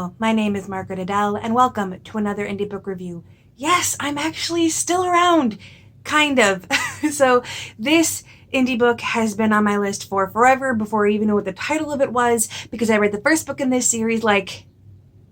Hello, my name is Margaret Adele, and welcome to another indie book review. Yes, I'm actually still around, kind of. So this indie book has been on my list for forever before I even knew what the title of it was, because I read the first book in this series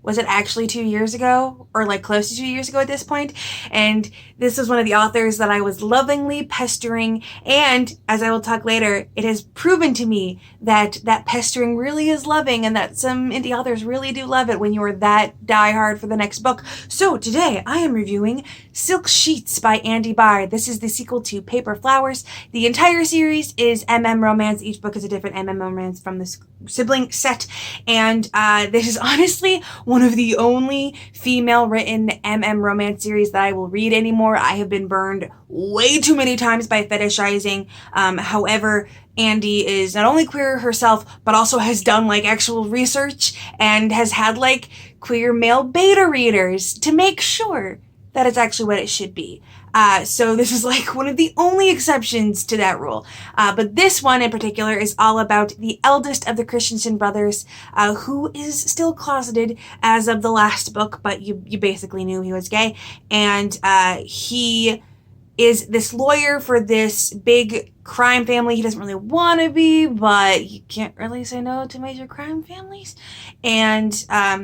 was it actually 2 years ago? Or close to 2 years ago at this point? And this was one of the authors that I was lovingly pestering, and as I will talk later, it has proven to me that that pestering really is loving, and that some indie authors really do love it when you are that diehard for the next book. So today I am reviewing Silk Sheets by Andie Barr. This is the sequel to Paper Flowers. The entire series is MM romance. Each book is a different MM romance from the sibling set, and this is honestly one of the only female-written MM romance series that I will read anymore. I have been burned way too many times by fetishizing. However, Andie is not only queer herself, but also has done actual research and has had queer male beta readers to make sure that it's actually what it should be. So this is one of the only exceptions to that rule. But this one in particular is all about the eldest of the Christensen brothers, who is still closeted as of the last book, but you basically knew he was gay. And he is this lawyer for this big crime family. He doesn't really want to be, but you can't really say no to major crime families. And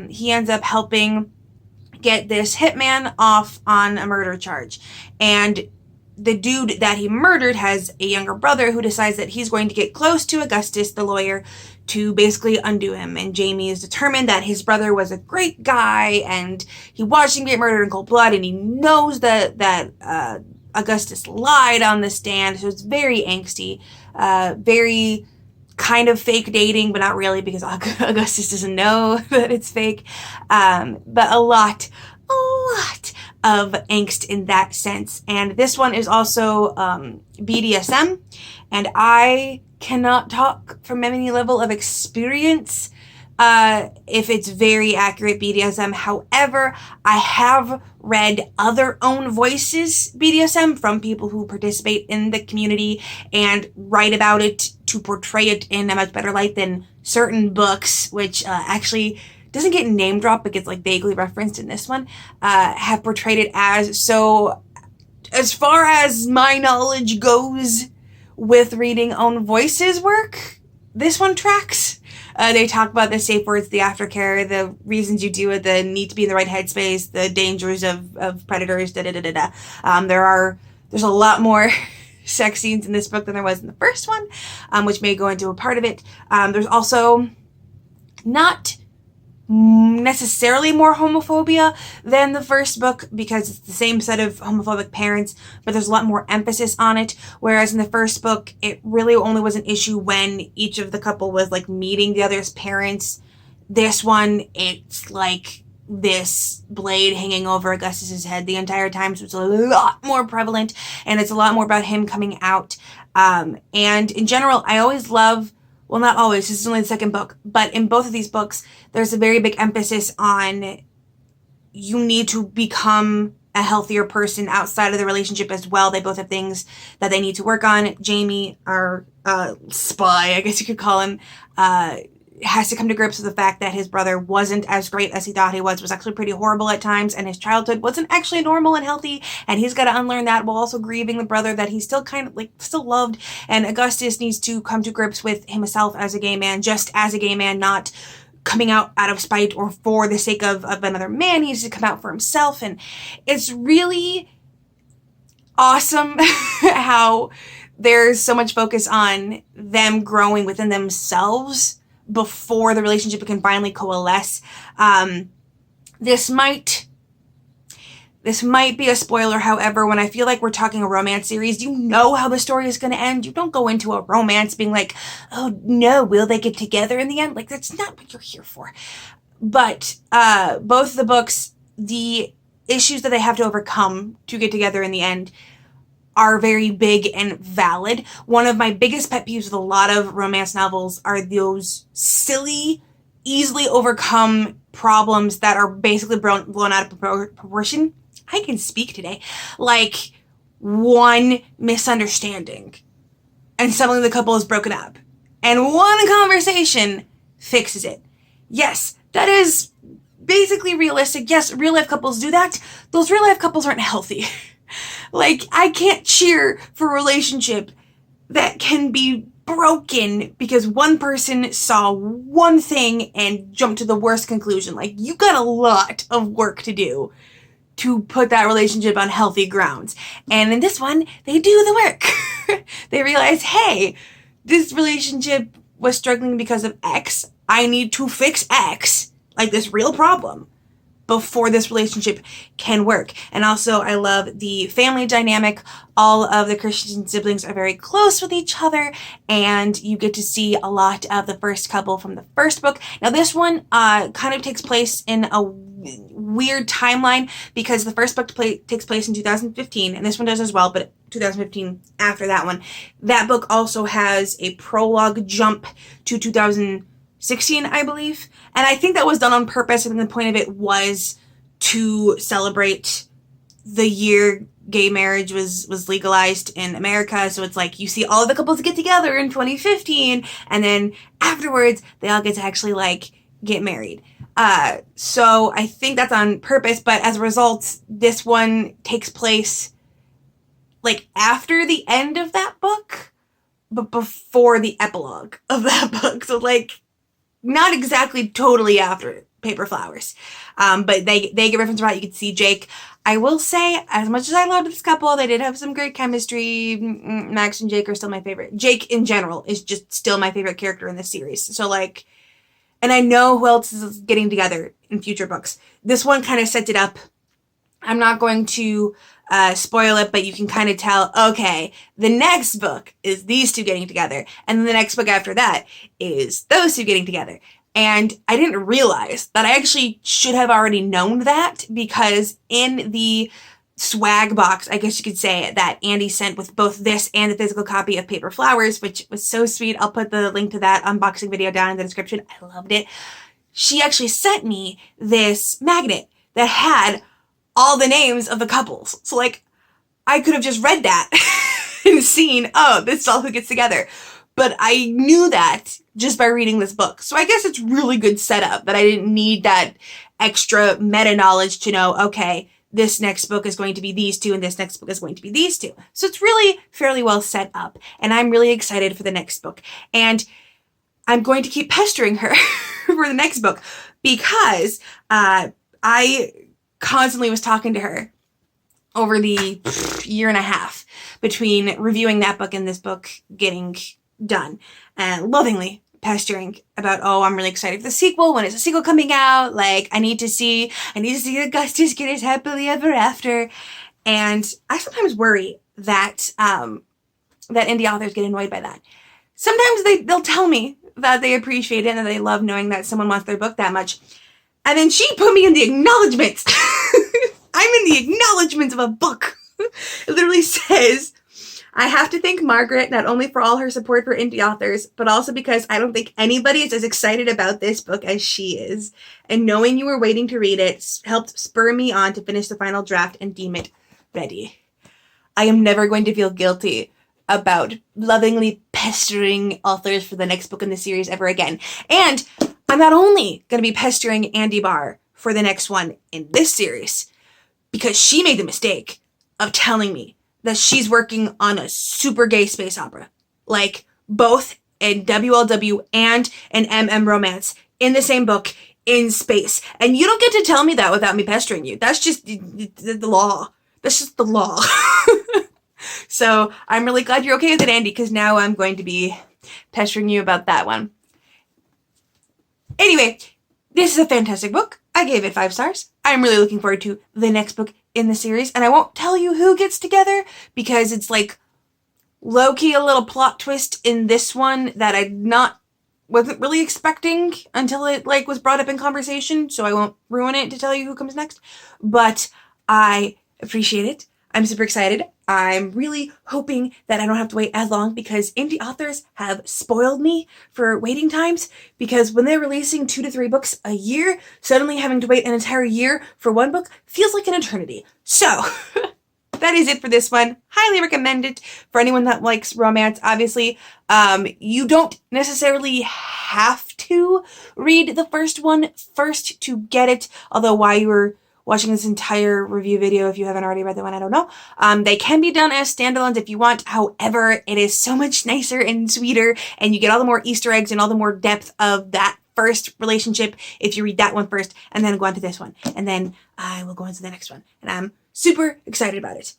he ends up helping get this hitman off on a murder charge. And the dude that he murdered has a younger brother who decides that he's going to get close to Augustus, the lawyer, to basically undo him. And Jamie is determined that his brother was a great guy, and he watched him get murdered in cold blood, and he knows that Augustus lied on the stand. So it's very angsty, very kind of fake dating, but not really, because Augustus doesn't know that it's fake. But a lot of angst in that sense. And this one is also BDSM, and I cannot talk from any level of experience if it's very accurate BDSM. However, I have read other own voices BDSM from people who participate in the community and write about it to portray it in a much better light than certain books, which actually doesn't get name dropped but gets vaguely referenced in this one, have portrayed it as. So as far as my knowledge goes with reading own voices work, this one tracks. They talk about the safe words, the aftercare, the reasons you do it, the need to be in the right headspace, the dangers of predators, There's a lot more sex scenes in this book than there was in the first one, which may go into a part of it. There's also not necessarily more homophobia than the first book, because it's the same set of homophobic parents, but there's a lot more emphasis on it. Whereas in the first book, it really only was an issue when each of the couple was meeting the other's parents. This one, it's this blade hanging over Augustus's head the entire time, so it's a lot more prevalent, and it's a lot more about him coming out. And in general, I always love, well, not always, this is only the second book, but in both of these books, there's a very big emphasis on you need to become a healthier person outside of the relationship as well. They both have things that they need to work on. Jamie, our spy, I guess you could call him, has to come to grips with the fact that his brother wasn't as great as he thought he was actually pretty horrible at times, and his childhood wasn't actually normal and healthy, and he's got to unlearn that while also grieving the brother that he still still loved. And Augustus needs to come to grips with himself as a gay man, just as a gay man, not coming out of spite or for the sake of another man. He needs to come out for himself, and it's really awesome how there's so much focus on them growing within themselves before the relationship can finally coalesce. This might be a spoiler, however, when I feel like we're talking a romance series, you know how the story is going to end. You don't go into a romance being oh no, will they get together in the end? That's not what you're here for. But both the books, the issues that they have to overcome to get together in the end are very big and valid. One of my biggest pet peeves with a lot of romance novels are those silly, easily overcome problems that are basically blown out of proportion. I can speak today. One misunderstanding, and suddenly the couple is broken up, and one conversation fixes it. Yes, that is basically realistic. Yes, real life couples do that. Those real life couples aren't healthy. Like, I can't cheer for a relationship that can be broken because one person saw one thing and jumped to the worst conclusion. Like, you got a lot of work to do to put that relationship on healthy grounds. And in this one, they do the work. They realize, hey, this relationship was struggling because of X. I need to fix X, like this real problem, before this relationship can work. And also, I love the family dynamic. All of the Christian siblings are very close with each other, and you get to see a lot of the first couple from the first book. Now, this one kind of takes place in a weird timeline because the first book takes place in 2015, and this one does as well, but 2015 after that one. That book also has a prologue jump to 2016, I believe. And I think that was done on purpose, and the point of it was to celebrate the year gay marriage was legalized in America. So it's like you see all of the couples get together in 2015, and then afterwards they all get to actually like get married. So I think that's on purpose, but as a result, this one takes place like after the end of that book, but before the epilogue of that book. So like not exactly totally after Paper Flowers. But they get reference about, you can see Jake. I will say, as much as I loved this couple, they did have some great chemistry. Max and Jake are still my favorite. Jake in general is just still my favorite character in this series. So like, and I know who else is getting together in future books. This one kind of sets it up. I'm not going to spoil it, but you can kind of tell, okay, the next book is these two getting together. And then the next book after that is those two getting together. And I didn't realize that I actually should have already known that, because in the swag box, I guess you could say, that Andie sent with both this and the physical copy of Paper Flowers, which was so sweet. I'll put the link to that unboxing video down in the description. I loved it. She actually sent me this magnet that had all the names of the couples. So like, I could have just read that and seen, oh, this is all who gets together. But I knew that just by reading this book. So I guess it's really good setup that I didn't need that extra meta knowledge to know, okay, this next book is going to be these two and this next book is going to be these two. So it's really fairly well set up, and I'm really excited for the next book. And I'm going to keep pestering her for the next book, because I constantly was talking to her over the year and a half between reviewing that book and this book getting done, and lovingly pestering about, oh, I'm really excited for the sequel. When is the sequel coming out? Like, I need to see Augustus get his happily ever after. And I sometimes worry that that indie authors get annoyed by that. Sometimes they'll tell me that they appreciate it and that they love knowing that someone wants their book that much. And then she put me in the acknowledgements. I'm in the acknowledgements of a book. It literally says, I have to thank Margaret not only for all her support for indie authors, but also because I don't think anybody is as excited about this book as she is. And knowing you were waiting to read it helped spur me on to finish the final draft and deem it ready. I am never going to feel guilty about lovingly pestering authors for the next book in the series ever again. And I'm not only going to be pestering Andie Barr for the next one in this series, because she made the mistake of telling me that she's working on a super gay space opera, like both a WLW and an MM romance in the same book in space. And you don't get to tell me that without me pestering you. That's just the law. That's just the law. So I'm really glad you're okay with it, Andie, because now I'm going to be pestering you about that one. Anyway, this is a fantastic book. I gave it 5 stars. I'm really looking forward to the next book in the series, and I won't tell you who gets together because it's like low-key a little plot twist in this one that I wasn't really expecting until it like was brought up in conversation, so I won't ruin it to tell you who comes next. But I appreciate it. I'm super excited. I'm really hoping that I don't have to wait as long, because indie authors have spoiled me for waiting times, because when they're releasing 2 to 3 books a year, suddenly having to wait an entire year for one book feels like an eternity. So that is it for this one. Highly recommend it for anyone that likes romance. Obviously, you don't necessarily have to read the first one first to get it. Although while you were watching this entire review video, if you haven't already read the one, I don't know. They can be done as standalones if you want. However, it is so much nicer and sweeter, and you get all the more Easter eggs and all the more depth of that first relationship if you read that one first and then go on to this one. And then I will go into the next one. And I'm super excited about it.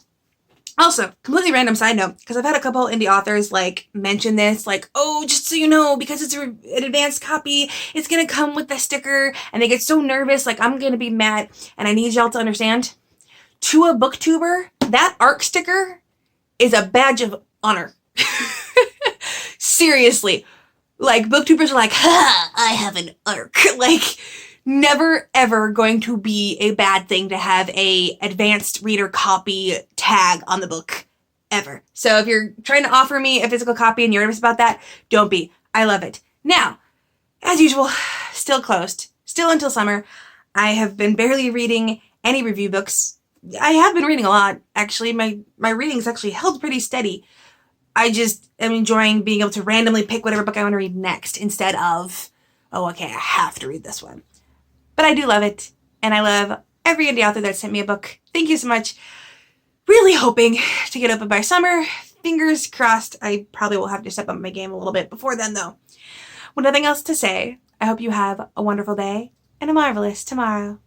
Also, completely random side note, because I've had a couple indie authors like mention this, like, oh, just so you know, because it's an advanced copy, it's going to come with the sticker, and they get so nervous, like, I'm going to be mad, and I need y'all to understand, to a booktuber, that ARC sticker is a badge of honor. Seriously. Like, booktubers are like, ha, I have an ARC. Like, never ever going to be a bad thing to have a advanced reader copy tag on the book, ever. So if you're trying to offer me a physical copy and you're nervous about that, don't be. I love it. Now, as usual, still closed. Still until summer. I have been barely reading any review books. I have been reading a lot, actually. My reading's actually held pretty steady. I just am enjoying being able to randomly pick whatever book I want to read next instead of, oh, okay, I have to read this one. But I do love it, and I love every indie author that sent me a book. Thank you so much. Really hoping to get open by summer. Fingers crossed. I probably will have to step up my game a little bit before then, though. With nothing else to say, I hope you have a wonderful day and a marvelous tomorrow.